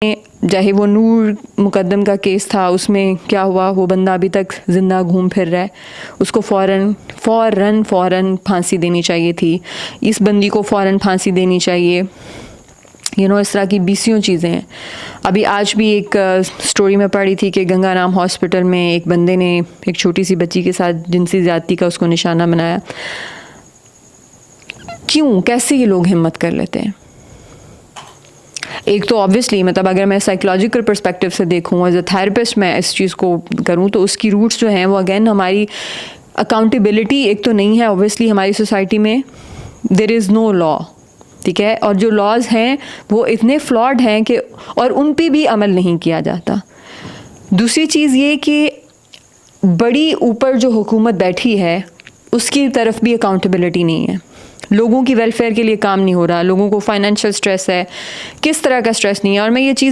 चाहे वो नूर मुकद्दम का केस था, उसमें क्या हुआ, वो बंदा अभी तक ज़िंदा घूम फिर रहा है, उसको फ़ौरन फांसी देनी चाहिए थी, इस बंदी को फ़ौरन फांसी देनी चाहिए। इस तरह की बीसियों चीज़ें हैं। अभी आज भी एक स्टोरी में पढ़ी थी कि गंगाराम हॉस्पिटल में एक बंदे ने एक छोटी सी बच्ची के साथ जिनसी ज़्यादती का उसको निशाना बनाया। क्यों, कैसे ये लोग हिम्मत कर लेते हैं? एक तो ऑब्वियसली मतलब अगर मैं साइकोलॉजिकल पर्सपेक्टिव से देखूँ, एज अ थेरेपिस्ट मैं इस चीज़ को करूँ तो उसकी रूट्स जो हैं वो अगेन हमारी अकाउंटेबिलिटी एक तो नहीं है। ऑब्वियसली हमारी सोसाइटी में देयर इज़ नो लॉ, ठीक है, और जो लॉज हैं वो इतने फ्लॉड हैं कि और उन पे भी अमल नहीं किया जाता। दूसरी चीज़ ये कि बड़ी ऊपर जो हुकूमत बैठी है उसकी तरफ भी अकाउंटेबिलिटी नहीं है। लोगों की वेलफेयर के लिए काम नहीं हो रहा, लोगों को फाइनेंशियल स्ट्रेस है, किस तरह का स्ट्रेस नहीं है। और मैं ये चीज़